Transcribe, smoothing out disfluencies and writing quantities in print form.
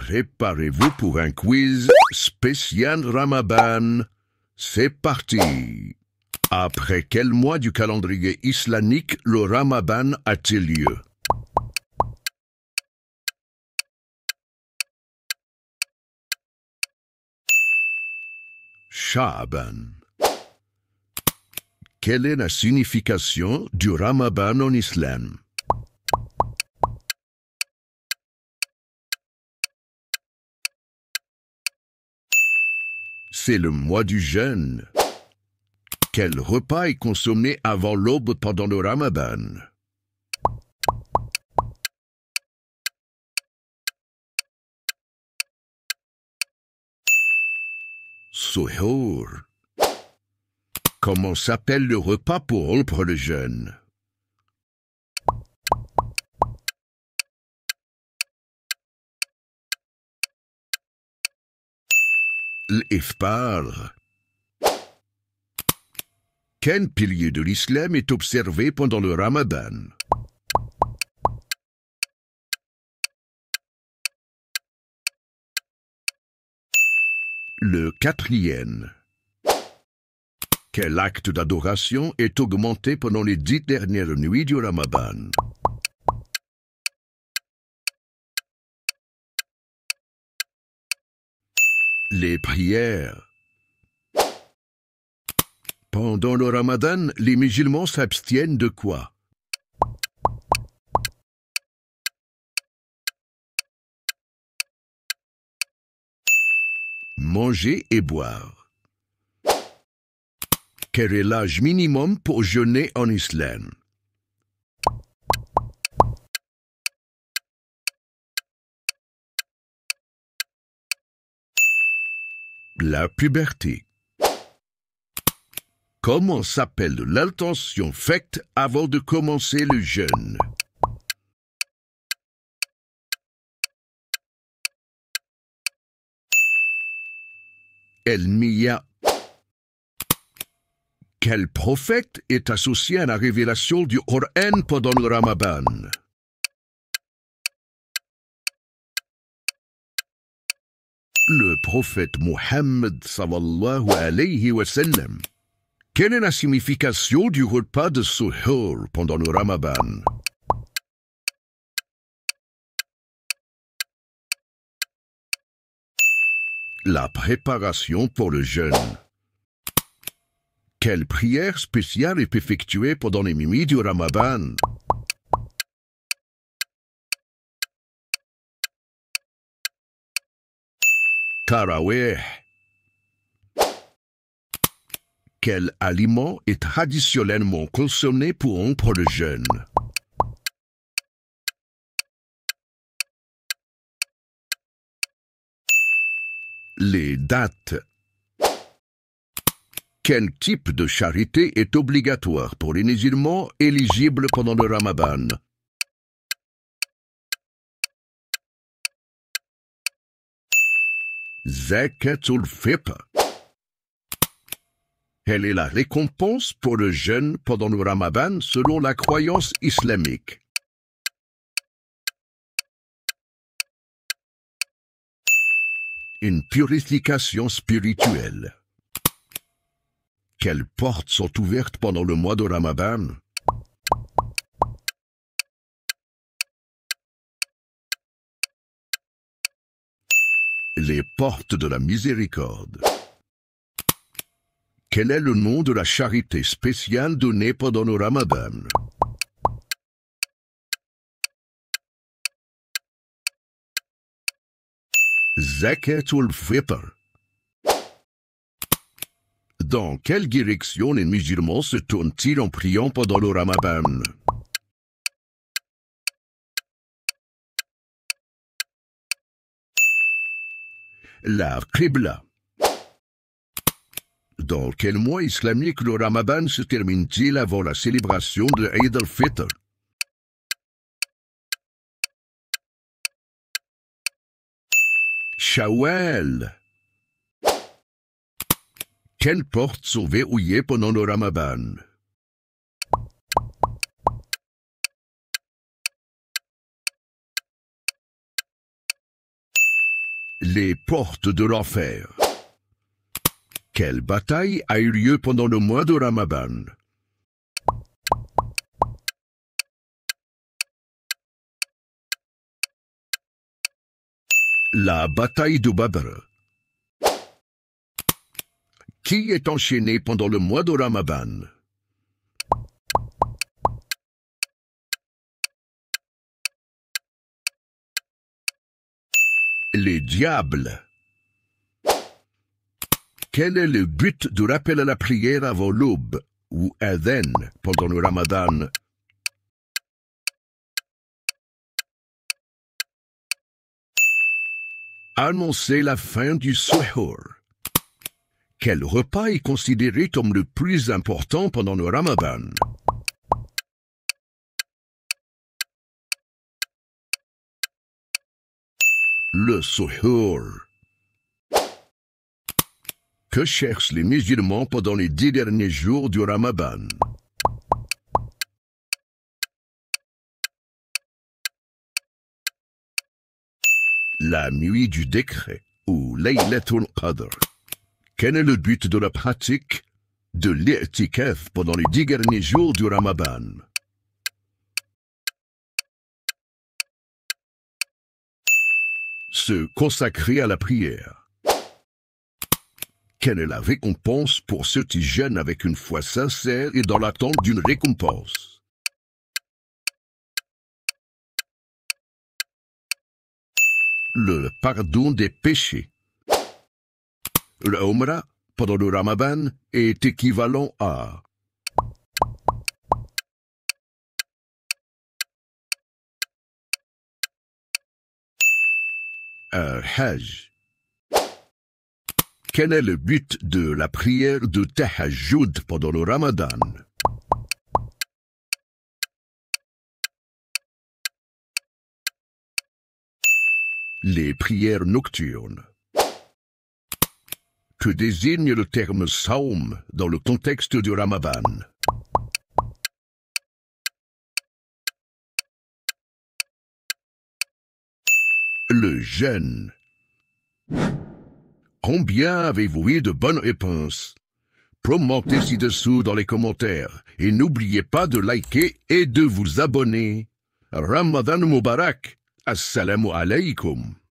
Préparez-vous pour un quiz spécial Ramadan. C'est parti. Après quel mois du calendrier islamique le Ramadan a-t-il lieu? Sha'ban. Quelle est la signification du Ramadan en islam? C'est le mois du jeûne. Quel repas est consommé avant l'aube pendant le Ramadan? Suhoor. Comment s'appelle le repas pour rompre le jeûne? L'iftar. Quel pilier de l'islam est observé pendant le Ramadan? Le quatrième. Quel acte d'adoration est augmenté pendant les 10 dernières nuits du Ramadan? Les prières. Pendant le Ramadan, les musulmans s'abstiennent de quoi? Manger et boire. Quel est l'âge minimum pour jeûner en islam? La puberté. Comment s'appelle l'intention faite avant de commencer le jeûne? El-Miya. Quel prophète est associé à la révélation du Coran pendant le Ramadan? Le prophète Mohammed sallallahu alayhi wa sallam. Quelle est la signification du repas de Suhoor pendant le Ramadan? La préparation pour le jeûne. Quelle prière spéciale est effectuée pendant les nuits du Ramadan? Tarawih. Quel aliment est traditionnellement consommé pour rompre le jeûne? Les dates. Quel type de charité est obligatoire pour les musulmans éligibles pendant le Ramadan? Zakatul Fitr. Quelle est la récompense pour le jeûne pendant le Ramadan selon la croyance islamique? Une purification spirituelle. Quelles portes sont ouvertes pendant le mois de Ramadan? Les portes de la miséricorde. Quel est le nom de la charité spéciale donnée pendant le Ramadan? Zakatul Fitr. Dans quelle direction les musulmans se tournent-ils en priant pendant le Ramadan? La Qibla. Dans quel mois islamique le Ramadan se termine-t-il avant la célébration de Eid al-Fitr? Shawwal. Quelles portes sont verrouillées pendant le Ramadan? Les portes de l'enfer. Quelle bataille a eu lieu pendant le mois de Ramadan? La bataille de Badr. Qui est enchaîné pendant le mois de Ramadan? Les diables. Quel est le but du rappel à la prière avant l'aube, ou adhan, pendant le Ramadan? Annoncer la fin du suhoor. Quel repas est considéré comme le plus important pendant le Ramadan? Le suhoor. Que cherchent les musulmans pendant les 10 derniers jours du Ramadan? La nuit du décret, ou Laylatul Qadr. Quel est le but de la pratique de l'i'tikaf pendant les 10 derniers jours du Ramadan? Se consacrer à la prière. Quelle est la récompense pour ceux qui jeûnent avec une foi sincère et dans l'attente d'une récompense? Le pardon des péchés. Le Umrah, pendant le Ramadan, est équivalent à un Hajj. Quel est le but de la prière de Tahajjud pendant le Ramadan? Les prières nocturnes. Que désigne le terme Saum dans le contexte du Ramadan? Le jeûne. Combien avez-vous eu de bonnes réponses? Commentez ci-dessous dans les commentaires et n'oubliez pas de liker et de vous abonner. Ramadan Mubarak. Assalamu alaikum.